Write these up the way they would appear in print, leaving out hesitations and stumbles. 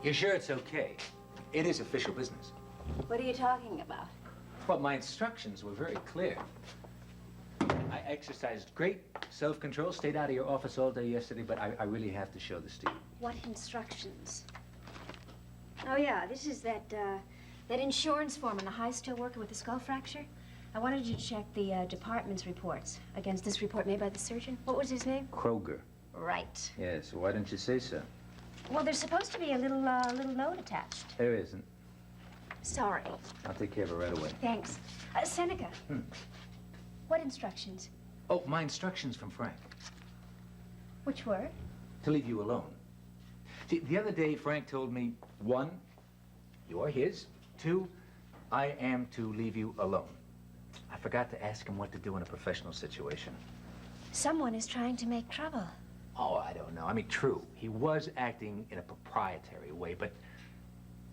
You're sure it's okay? It is official business. What are you talking about? Well, my instructions were very clear. I exercised great self-control, stayed out of your office all day yesterday, but I really have to show this to you. What instructions? Oh, yeah, this is that insurance form on the high steel worker with the skull fracture. I wanted you to check the department's reports against this report made by the surgeon. What was his name? Kroger. Right. Yes, why didn't you say so? Well, there's supposed to be a little note attached. There isn't. Sorry. I'll take care of it right away. Thanks. Seneca. What instructions? Oh, my instructions from Frank. Which were? To leave you alone. See, the other day, Frank told me, 1, you're his. 2, I am to leave you alone. I forgot to ask him what to do in a professional situation. Someone is trying to make trouble. Oh, I don't know. I mean, true. He was acting in a proprietary way, but...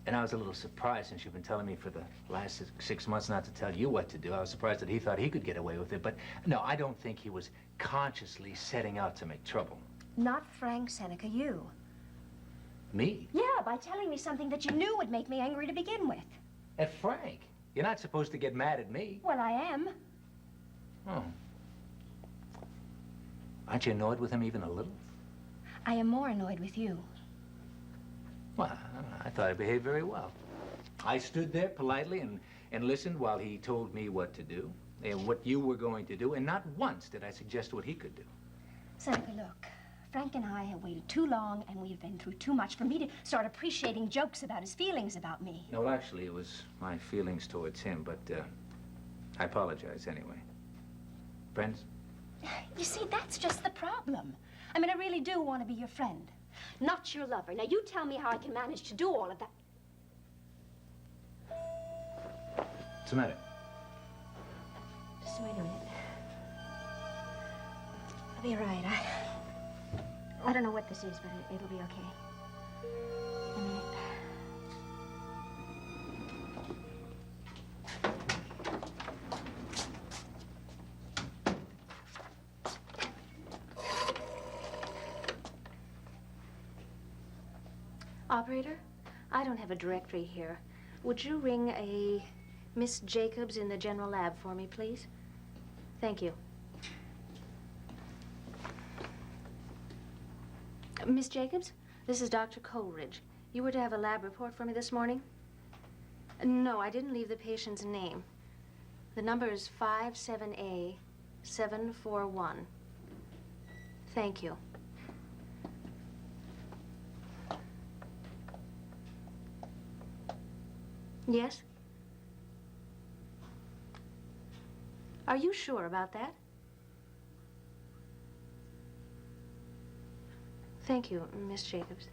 And I was a little surprised, since you've been telling me for the last 6 months not to tell you what to do. I was surprised that he thought he could get away with it. But no, I don't think he was consciously setting out to make trouble. Not Frank, Seneca, you. Me? Yeah, by telling me something that you knew would make me angry to begin with. At Frank? You're not supposed to get mad at me. Well, I am. Oh. Aren't you annoyed with him even a little? I am more annoyed with you. Well, I thought I behaved very well. I stood there politely and listened while he told me what to do and what you were going to do, and not once did I suggest what he could do. Seneca, look. Frank and I have waited too long, and we've been through too much for me to start appreciating jokes about his feelings about me. No, well, actually, it was my feelings towards him, but I apologize anyway. Friends? You see, that's just the problem. I mean, I really do want to be your friend, not your lover. Now, you tell me how I can manage to do all of that. What's the matter? Just wait a minute. I'll be all right. I don't know what this is, but it'll be okay. A minute. Operator, I don't have a directory here. Would you ring a Miss Jacobs in the general lab for me, please? Thank you. Miss Jacobs, this is Dr. Coleridge. You were to have a lab report for me this morning? No, I didn't leave the patient's name. The number is 57A741. Thank you. Yes? Are you sure about that? Thank you, Miss Jacobs.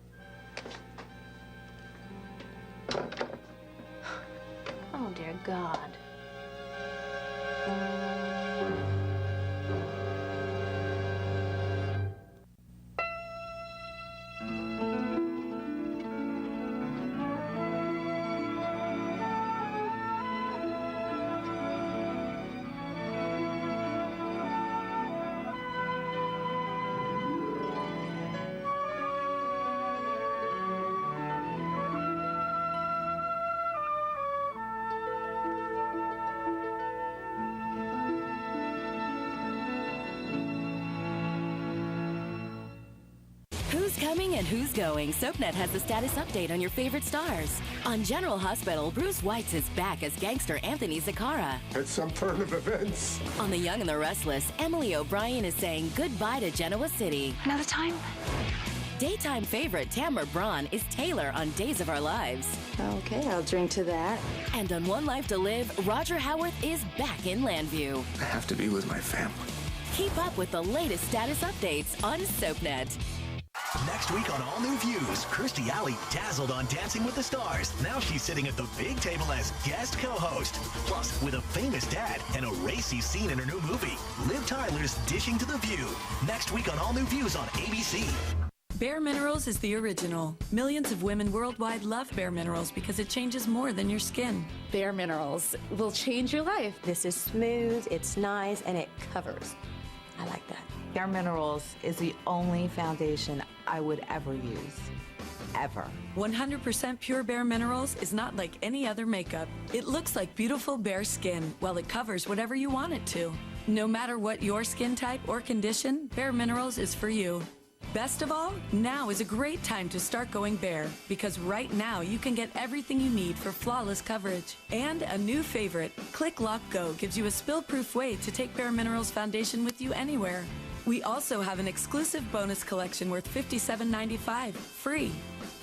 Oh, dear God. Who's coming and who's going? SoapNet has the status update on your favorite stars. On General Hospital, Bruce Weitz is back as gangster Anthony Zaccara. It's some turn of events. On The Young and the Restless, Emily O'Brien is saying goodbye to Genoa City. Another time? Daytime favorite Tamara Braun is Taylor on Days of Our Lives. Okay, I'll drink to that. And on One Life to Live, Roger Howarth is back in Landview. I have to be with my family. Keep up with the latest status updates on SoapNet. Next week on All New Views, Kirstie Alley dazzled on Dancing with the Stars. Now she's sitting at the big table as guest co-host. Plus, with a famous dad and a racy scene in her new movie, Liv Tyler's Dishing to the View. Next week on All New Views on ABC. Bare Minerals is the original. Millions of women worldwide love Bare Minerals because it changes more than your skin. Bare Minerals will change your life. This is smooth, it's nice, and it covers. I like that. Bare Minerals is the only foundation I would ever use. ever. 100% pure Bare Minerals is not like any other makeup. It looks like beautiful bare skin while it covers whatever you want it to. No matter what your skin type or condition, Bare Minerals is for you. Best of all, now is a great time to start going bare because right now you can get everything you need for flawless coverage. And a new favorite, Click Lock Go, gives you a spill-proof way to take Bare Minerals foundation with you anywhere. We also have an exclusive bonus collection worth $57.95, free.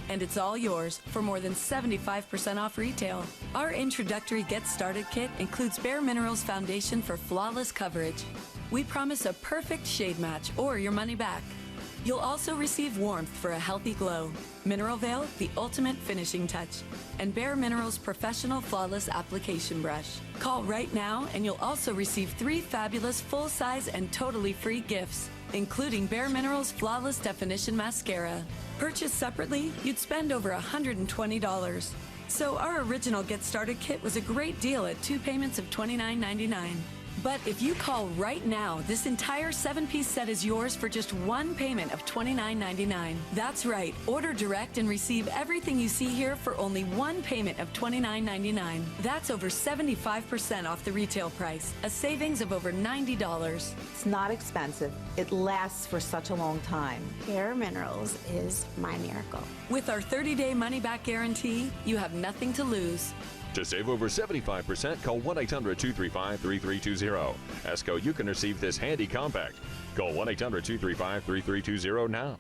And it's all yours for more than 75% off retail. Our introductory Get Started kit includes Bare Minerals foundation for flawless coverage. We promise a perfect shade match or your money back. You'll also receive warmth for a healthy glow, Mineral Veil, the ultimate finishing touch, and Bare Minerals Professional Flawless Application Brush. Call right now and you'll also receive 3 fabulous full-size and totally free gifts, including Bare Minerals Flawless Definition Mascara. Purchased separately, you'd spend over $120. So our original Get Started kit was a great deal at 2 payments of $29.99. But if you call right now, this entire 7-piece set is yours for just 1 payment of $29.99. That's right. Order direct and receive everything you see here for only 1 payment of $29.99. That's over 75% off the retail price, a savings of over $90. It's not expensive. It lasts for such a long time. Bare Minerals is my miracle. With our 30-day money-back guarantee, you have nothing to lose. To save over 75%, call 1-800-235-3320. ESCO, you can receive this handy compact. Call 1-800-235-3320 now.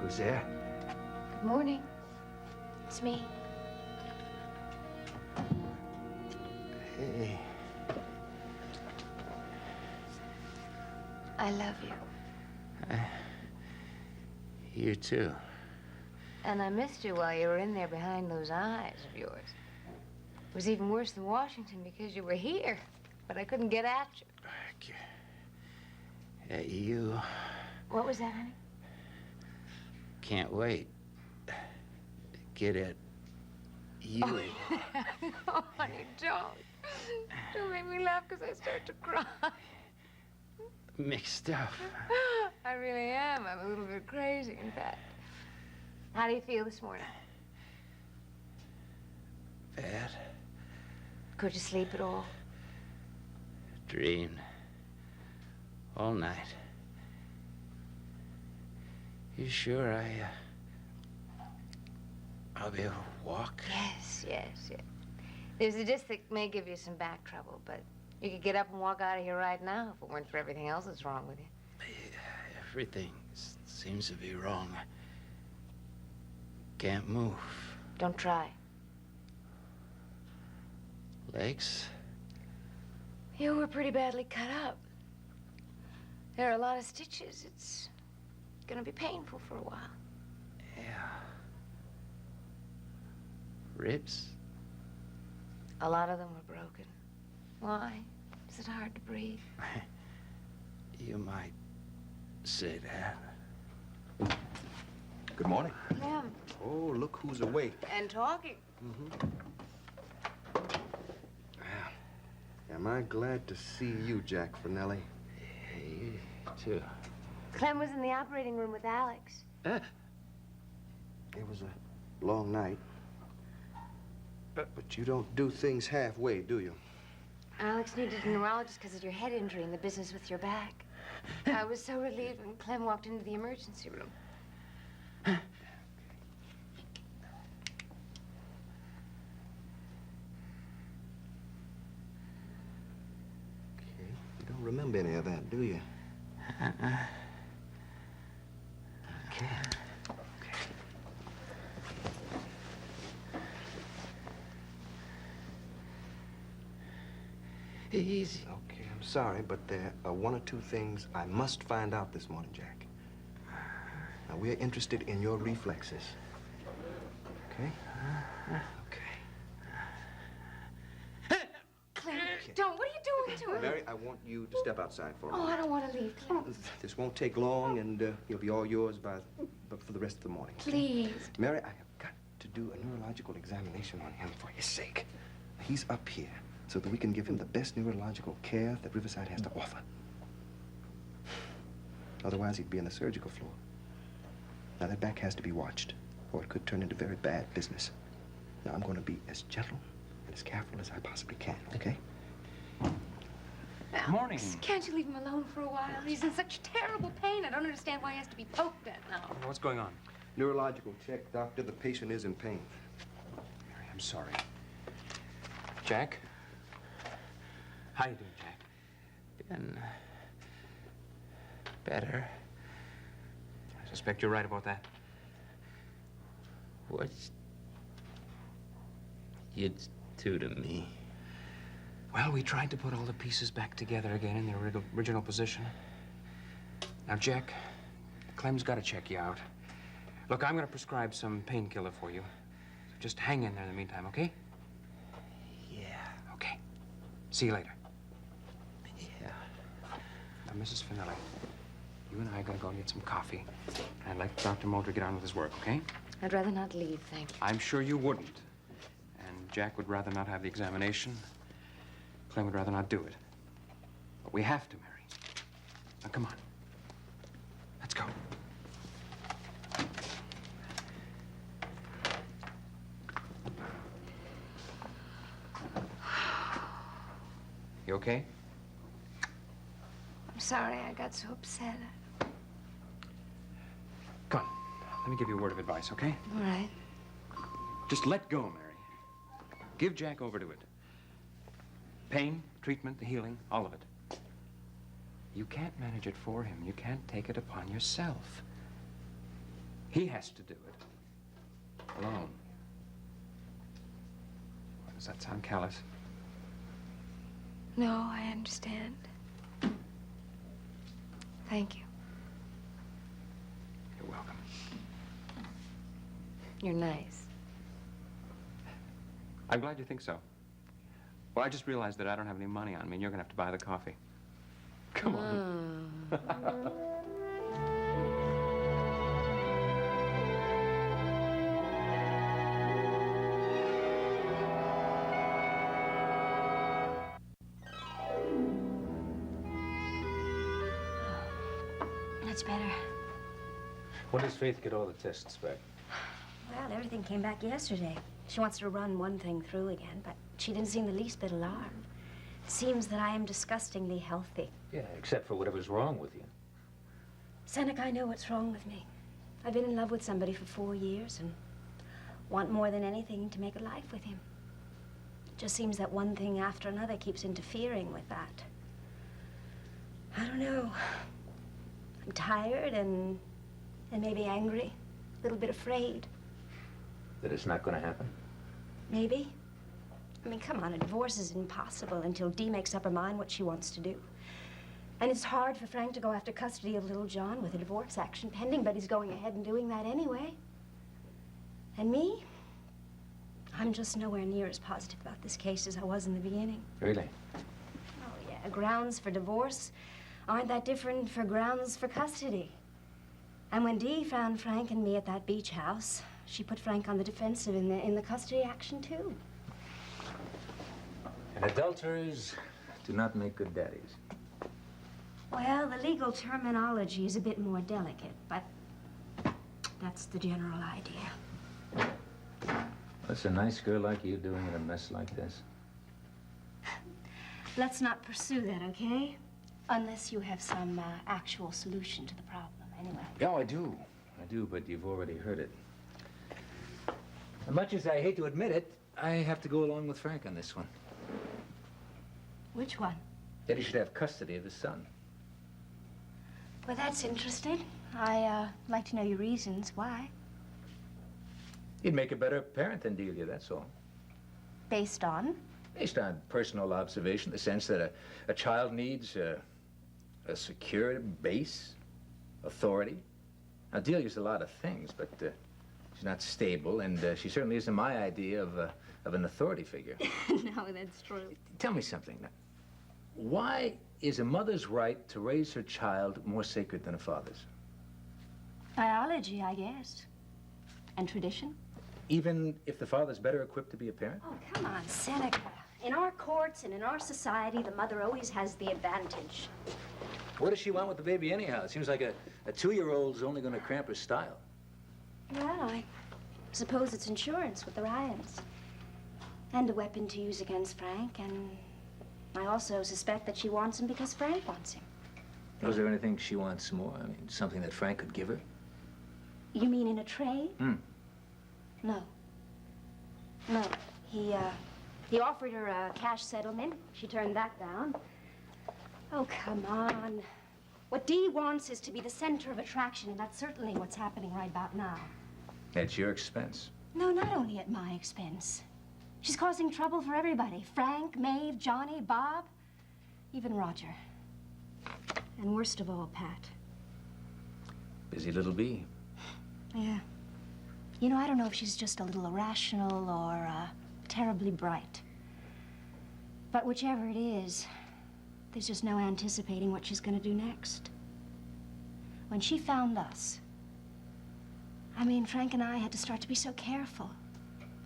Who's there? Good morning. It's me. Hey. I love you. You too. And I missed you while you were in there behind those eyes of yours. It was even worse than Washington because you were here, but I couldn't get at you. You What was that, honey? can't wait. Get at you. Oh, no, honey, don't. Don't make me laugh because I start to cry. Mixed up. I really am. I'm a little bit crazy, in fact. How do you feel this morning? Bad. Could you sleep at all? Dreamed. All night. You sure I'll be able to walk? Yes, yes, yes. There's a disc that may give you some back trouble, but you could get up and walk out of here right now if it weren't for everything else that's wrong with you. Everything seems to be wrong. Can't move. Don't try. Legs? You were pretty badly cut up. There are a lot of stitches. It's gonna be painful for a while. Yeah. Ribs? A lot of them were broken. Why? Is it hard to breathe? You might say that. Good morning. Clem. Oh, look who's awake. And talking. Am I glad to see you, Jack Finelli? You too. Clem was in the operating room with Alex. It was a long night. But you don't do things halfway, do you? Alex needed a neurologist because of your head injury and the business with your back. I was so relieved when Clem walked into the emergency room. You don't remember any of that, do you? Okay. Easy. Okay, I'm sorry, but there are 1 or 2 things I must find out this morning, Jack. Now, we're interested in your reflexes. Okay? Clem, don't. What are you doing to him? Mary, I want you to step outside for a Oh, moment. I don't want to leave, Clem. This won't take long, and he'll be all yours for the rest of the morning. Please. Mary, I have got to do a neurological examination on him for his sake. He's up here so that we can give him the best neurological care that Riverside has to offer. Otherwise, he'd be on the surgical floor. Now, that back has to be watched, or it could turn into very bad business. Now, I'm going to be as gentle and as careful as I possibly can, okay? Alex, Morning. Can't you leave him alone for a while? He's in such terrible pain. I don't understand why he has to be poked at now. What's going on? Neurological check, doctor. The patient is in pain. Mary, I'm sorry. Jack? How you doing, Jack? Been better. I suspect you're right about that. What's you do to me? Well, we tried to put all the pieces back together again in their original position. Now, Jack, Clem's got to check you out. Look, I'm going to prescribe some painkiller for you. So just hang in there in the meantime, okay? Yeah. Okay. See you later. Yeah. Now, Mrs. Finelli, you and I are going to go and get some coffee. And I'd like Dr. Mulder get on with his work, okay? I'd rather not leave, thank you. I'm sure you wouldn't. And Jack would rather not have the examination. Clem would rather not do it. But we have to, Mary. Now, come on. Let's go. You okay? I'm sorry I got so upset. Come on. Let me give you a word of advice, okay? All right. Just let go, Mary. Give Jack over to it. Pain, treatment, the healing, all of it. You can't manage it for him. You can't take it upon yourself. He has to do it. Alone. Does that sound callous? No, I understand. Thank you. You're welcome. You're nice. I'm glad you think so. Well, I just realized that I don't have any money on me, and you're going to have to buy the coffee. Come on. That's better. When does Faith get all the tests back? Well, everything came back yesterday. She wants to run one thing through again, but she didn't seem the least bit alarmed. Seems that I am disgustingly healthy. Yeah, except for whatever's wrong with you. Seneca, I know what's wrong with me. I've been in love with somebody for 4 years and want more than anything to make a life with him. It just seems that one thing after another keeps interfering with that. I don't know. I'm tired and maybe angry, a little bit afraid. That it's not going to happen? Maybe. I mean, come on, a divorce is impossible until Dee makes up her mind what she wants to do. And it's hard for Frank to go after custody of little John with a divorce action pending, but he's going ahead and doing that anyway. And me? I'm just nowhere near as positive about this case as I was in the beginning. Really? Oh, yeah. Grounds for divorce aren't that different for grounds for custody. And when Dee found Frank and me at that beach house, she put Frank on the defensive in the custody action, too. And adulterers do not make good daddies. Well, the legal terminology is a bit more delicate, but that's the general idea. What's a nice girl like you doing in a mess like this? Let's not pursue that, okay? Unless you have some actual solution to the problem, anyway. Yeah, I do, but you've already heard it. As much as I hate to admit it, I have to go along with Frank on this one. Which one? That he should have custody of his son. Well, that's interesting. I'd like to know your reasons why. He'd make a better parent than Delia, that's all. Based on? Based on personal observation, the sense that a child needs a secure base, authority. Now, Delia's a lot of things, but she's not stable, and she certainly isn't my idea of an authority figure. No, that's true. Tell me something. Now, why is a mother's right to raise her child more sacred than a father's? Biology, I guess. And tradition. Even if the father's better equipped to be a parent? Oh, come on, Seneca. In our courts and in our society, the mother always has the advantage. What does she want with the baby anyhow? It seems like a 2-year-old's only going to cramp her style. Well, I suppose it's insurance with the Ryans. And a weapon to use against Frank, and I also suspect that she wants him because Frank wants him. Was there anything she wants more? I mean, something that Frank could give her? You mean in a trade? No. No. He offered her a cash settlement. She turned that down. Oh, come on. What Dee wants is to be the center of attraction, and that's certainly what's happening right about now. At your expense. No, not only at my expense. She's causing trouble for everybody. Frank, Maeve, Johnny, Bob, even Roger. And worst of all, Pat. Busy little bee. Yeah. You know, I don't know if she's just a little irrational or terribly bright. But whichever it is, there's just no anticipating what she's going to do next. When she found us, I mean, Frank and I had to start to be so careful.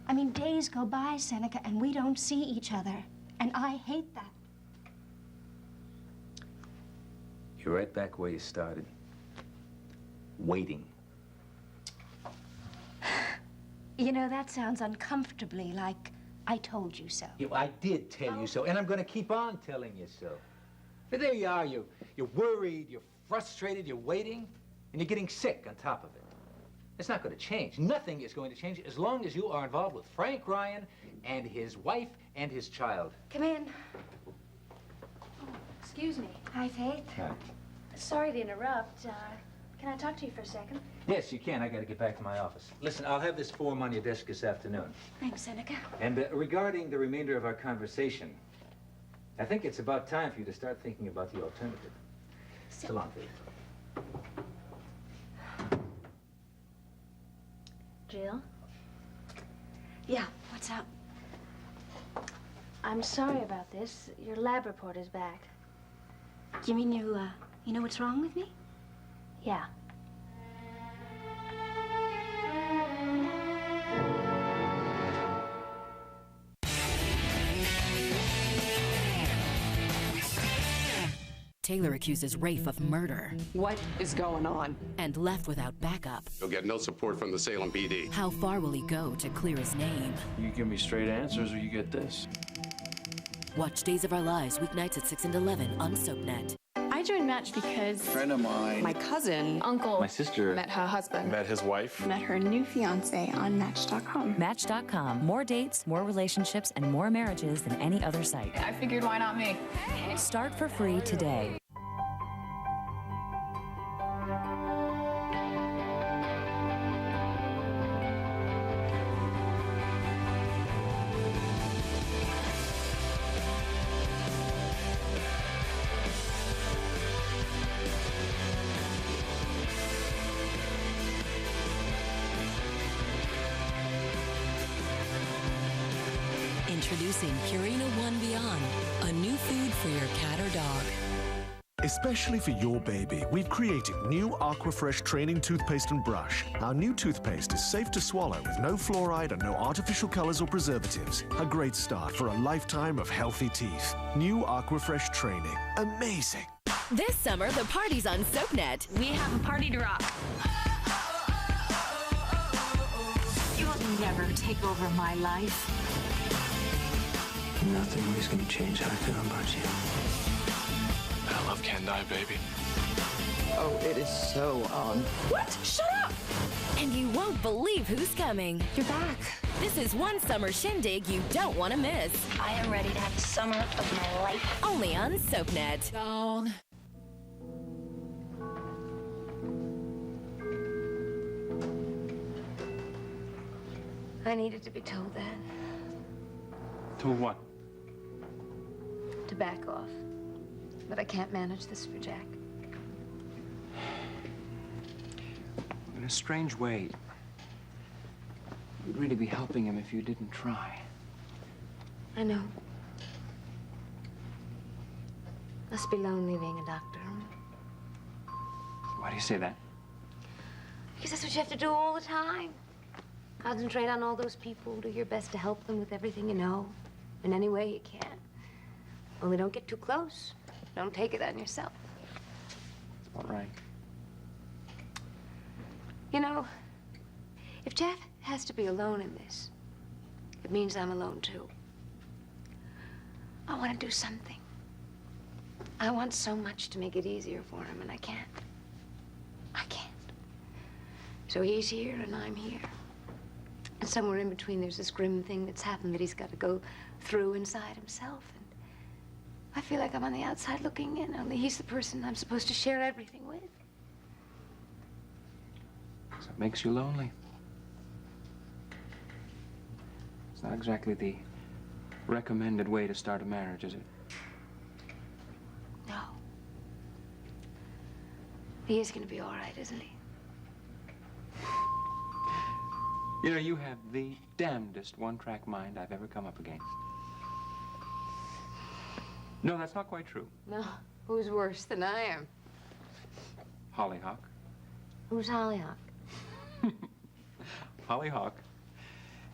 I mean, days go by, Seneca, and we don't see each other. And I hate that. You're right back where you started. Waiting. You know, that sounds uncomfortably like I told you so. Yeah, I did tell you so, and I'm going to keep on telling you so. But there you are, you're worried, you're frustrated, you're waiting, and you're getting sick on top of it. It's not going to change. Nothing is going to change as long as you are involved with Frank Ryan and his wife and his child. Come in. Oh, excuse me. Hi, Faith. Hi. Sorry to interrupt. Can I talk to you for a second? Yes, you can. I got to get back to my office. Listen, I'll have this form on your desk this afternoon. Thanks, Seneca. And regarding the remainder of our conversation, I think it's about time for you to start thinking about the alternative. So long, Faith. Jill? Yeah, what's up? I'm sorry about this. Your lab report is back. You mean you know what's wrong with me? Yeah. Taylor accuses Rafe of murder. What is going on? And left without backup. You'll get no support from the Salem PD. How far will he go to clear his name? You give me straight answers or you get this. Watch Days of Our Lives weeknights at 6 and 11 on SoapNet. I joined Match because A friend of mine. My cousin. Uncle. My sister. Met her husband. Met his wife. Met her new fiance on Match.com. Match.com. More dates, more relationships, and more marriages than any other site. I figured, why not me? Start for free today. Introducing Purina One Beyond, a new food for your cat or dog. Especially for your baby, we've created new Aquafresh training toothpaste and brush. Our new toothpaste is safe to swallow with no fluoride and no artificial colors or preservatives. A great start for a lifetime of healthy teeth. New Aquafresh training. Amazing. This summer, the party's on SoapNet. We have a party to rock. You'll never take over my life. Nothing is going to change how I feel about you. That love can't die, baby. Oh, it is so on. What? Shut up! And you won't believe who's coming. You're back. This is one summer shindig you don't want to miss. I am ready to have the summer of my life. Only on SoapNet. Down. I needed to be told that. Told what? To back off. But I can't manage this for Jack. In a strange way, you'd really be helping him if you didn't try. I know. Must be lonely being a doctor. Why do you say that? Because that's what you have to do all the time. Concentrate on all those people. Do your best to help them with everything you know, in any way you can. Only don't get too close. Don't take it on yourself. That's about right. You know, if Jeff has to be alone in this, it means I'm alone too. I want to do something. I want so much to make it easier for him, and I can't. I can't. So he's here, and I'm here. And somewhere in between, there's this grim thing that's happened that he's got to go through inside himself. And I feel like I'm on the outside looking in, only he's the person I'm supposed to share everything with. So it makes you lonely. It's not exactly the recommended way to start a marriage, is it? No. He is going to be all right, isn't he? You know, you have the damnedest one-track mind I've ever come up against. No, that's not quite true. No. Who's worse than I am? Hollyhock. Who's Hollyhock? Hollyhock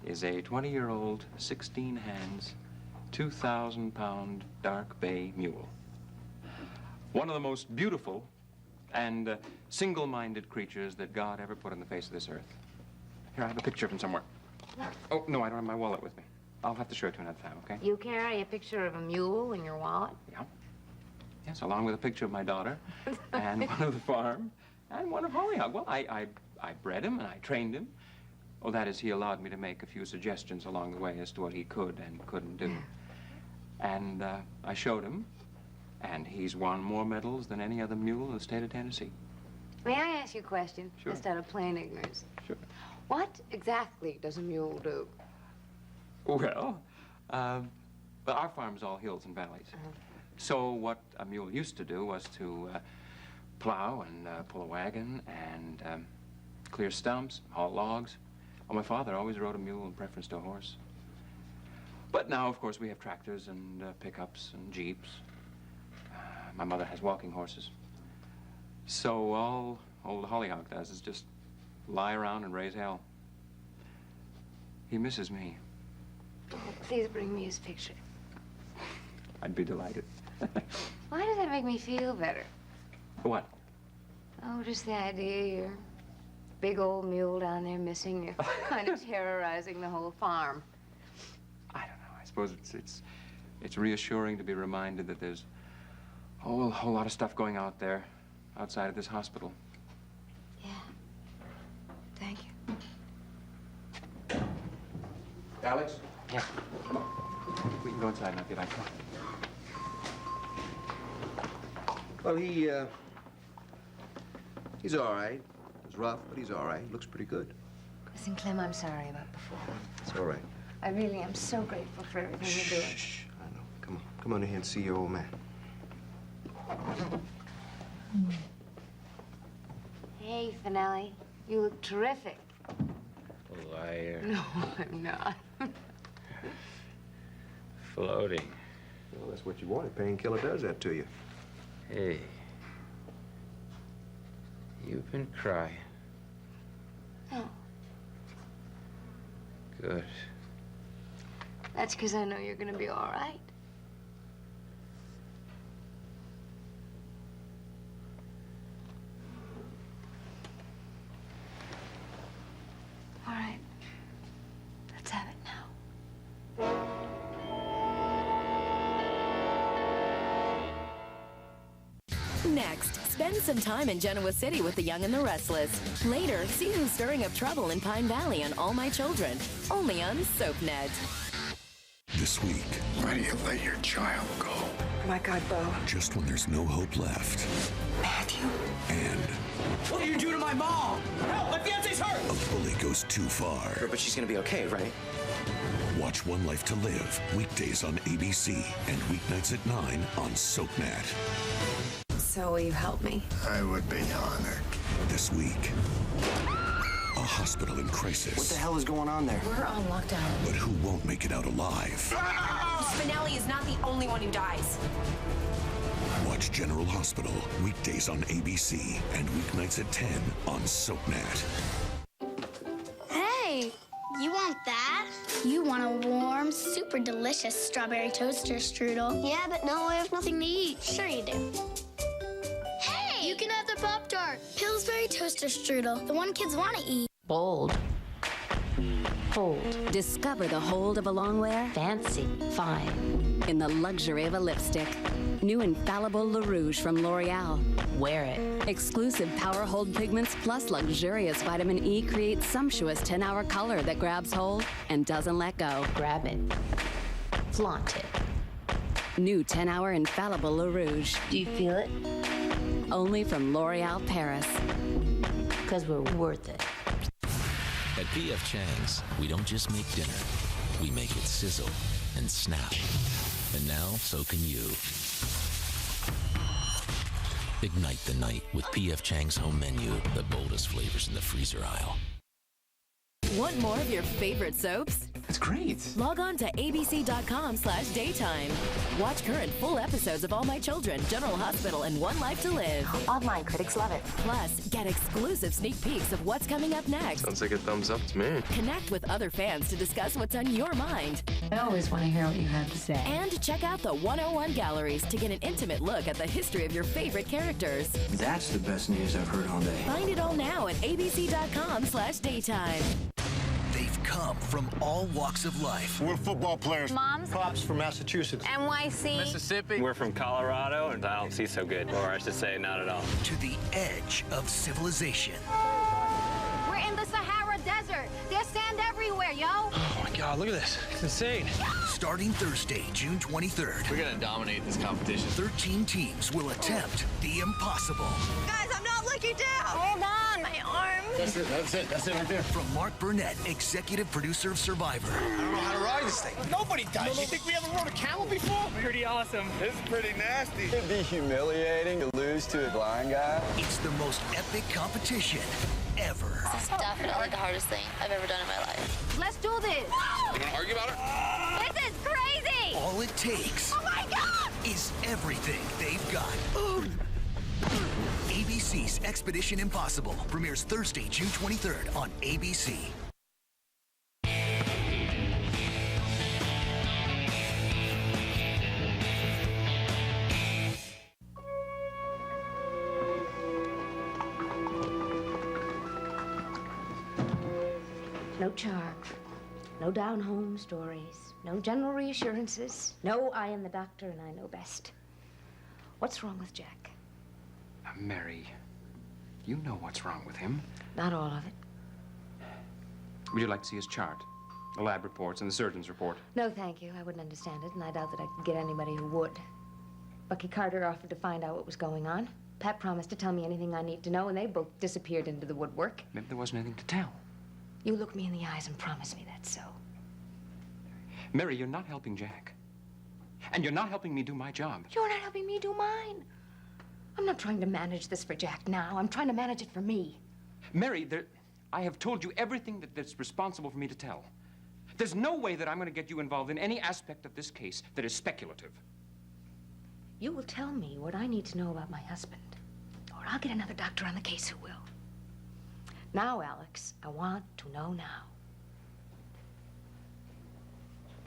is a 20-year-old, 16 hands, 2,000-pound dark bay mule. One of the most beautiful and single-minded creatures that God ever put on the face of this earth. Here, I have a picture of him somewhere. Oh, no, I don't have my wallet with me. I'll have to show it to you another time, okay? You carry a picture of a mule in your wallet? Yeah. Yes, along with a picture of my daughter, and one of the farm, and one of Hollyhock. Well, I bred him, and I trained him. Oh, that is, he allowed me to make a few suggestions along the way as to what he could and couldn't do. And I showed him, and he's won more medals than any other mule in the state of Tennessee. May I ask you a question? Sure. Just out of plain ignorance. Sure. What exactly does a mule do? Well, our farm's all hills and valleys. So what a mule used to do was to plow and pull a wagon and clear stumps, haul logs. Well, my father always rode a mule in preference to a horse. But now, of course, we have tractors and pickups and jeeps. My mother has walking horses. So all old Hollyhock does is just lie around and raise hell. He misses me. Oh, please bring me his picture. I'd be delighted. Why does that make me feel better? What? Oh, just the idea you're big old mule down there missing you, kind of terrorizing the whole farm. I don't know. I suppose it's reassuring to be reminded that there's a whole lot of stuff going out there outside of this hospital. Yeah. Thank you. Alex? Yeah. We can go inside now if you like. Come on. Well, he's all right. It was rough, but he's all right. He looks pretty good. Listen, Clem, I'm sorry about before. It's all right. I really am so grateful for everything you're doing. Shh. I know. Come on. Come on in here and see your old man. Hey, Finale. You look terrific. Liar. No, I'm not. Floating. Well, that's what you wanted. Painkiller does that to you. Hey. You've been crying. No. Good. That's because I know you're going to be all right. All right. Let's have it now. Next, spend some time in Genoa City with the Young and the Restless. Later, see who's stirring up trouble in Pine Valley on All My Children, only on SoapNet. This week. Why do you let your child go? Oh my God, Bo. Just when there's no hope left. Matthew. And what did you do to my mom? Help, my fiance's hurt! a bully goes too far. But she's gonna be okay, right? Watch One Life to Live, weekdays on ABC and weeknights at 9 on SoapNet. So will you help me? I would be honored. This week, a hospital in crisis. What the hell is going on there? We're on lockdown. But who won't make it out alive? Spinelli is not the only one who dies. Watch General Hospital, weekdays on ABC and weeknights at 10 on SoapNet. Hey! want a warm, super delicious strawberry toaster strudel. Yeah, but now I have nothing to eat. Sure you do. Hey! You can have the Pop-Tart. Pillsbury toaster strudel, the one kids want to eat. Bold. Hold. Discover the hold of a longwear Fancy. Fine. in the luxury of a lipstick. New Infallible Le Rouge from L'Oreal. Wear it. Exclusive Power Hold pigments plus luxurious vitamin E create sumptuous 10-hour color that grabs hold and doesn't let go. Grab it. Flaunt it. New 10-hour Infallible Le Rouge. Do you feel it? Only from L'Oreal Paris. Because we're worth it. At P.F. Chang's, we don't just make dinner. We make it sizzle and snap. And now, so can you. Ignite the night with P.F. Chang's home menu, the boldest flavors in the freezer aisle. Want more of your favorite soaps? That's great. Log on to abc.com/daytime. Watch current full episodes of All My Children, General Hospital, and One Life to Live. Online critics love it. Plus, get exclusive sneak peeks of what's coming up next. Sounds like a thumbs up to me. Connect with other fans to discuss what's on your mind. I always want to hear what you have to say. And check out the 101 galleries to get an intimate look at the history of your favorite characters. That's the best news I've heard all day. Find it all now at abc.com/daytime. They've come from all walks of life. We're football players. Moms. Pops from Massachusetts. NYC. Mississippi. We're from Colorado, and I don't see so good. Or I should say, not at all. To the edge of civilization. We're in the Sahara Desert. There's sand everywhere, yo. Oh my God, look at this. It's insane. Starting Thursday, June 23rd. We're gonna dominate this competition. 13 teams will attempt the impossible. Guys, I'm not looking down. Hold on, my arm. That's it right there. From Mark Burnett, executive producer of Survivor. I don't know how to ride this thing. Nobody does. You think we ever rode a camel before? Pretty awesome. This is pretty nasty. It'd be humiliating to lose to a blind guy. It's the most epic competition ever. This is definitely the hardest thing I've ever done in my life. Let's do this. You want to argue about it? This is crazy. All it takes Oh my God. is everything they've got. ABC's Expedition Impossible premieres Thursday, June 23rd on ABC. No charge. No down-home stories. No general reassurances. No, I am the doctor and I know best. What's wrong with Jack? Mary, you know what's wrong with him. Not all of it. Would you like to see his chart? The lab reports and the surgeon's report? No, thank you. I wouldn't understand it, and I doubt that I could get anybody who would. Bucky Carter offered to find out what was going on. Pat promised to tell me anything I need to know, and they both disappeared into the woodwork. Maybe there wasn't anything to tell. You look me in the eyes and promise me that's so. Mary, you're not helping Jack. And you're not helping me do my job. You're not helping me do mine. I'm not trying to manage this for Jack now. I'm trying to manage it for me. Mary, I have told you everything that's responsible for me to tell. There's no way that I'm going to get you involved in any aspect of this case that is speculative. You will tell me what I need to know about my husband, or I'll get another doctor on the case who will. Now, Alex, I want to know now.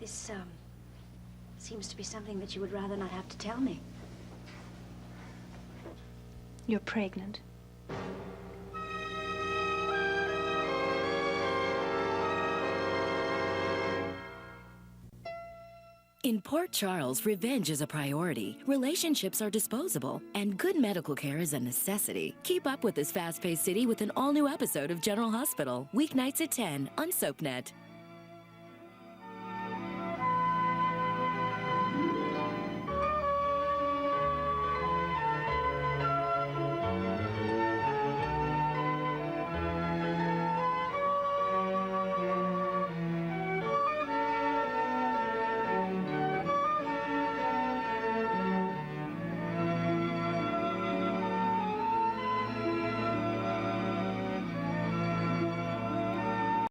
This, seems to be something that you would rather not have to tell me. You're pregnant. In Port Charles, revenge is a priority, relationships are disposable, and good medical care is a necessity. Keep up with this fast-paced city with an all-new episode of General Hospital, weeknights at 10 on SoapNet.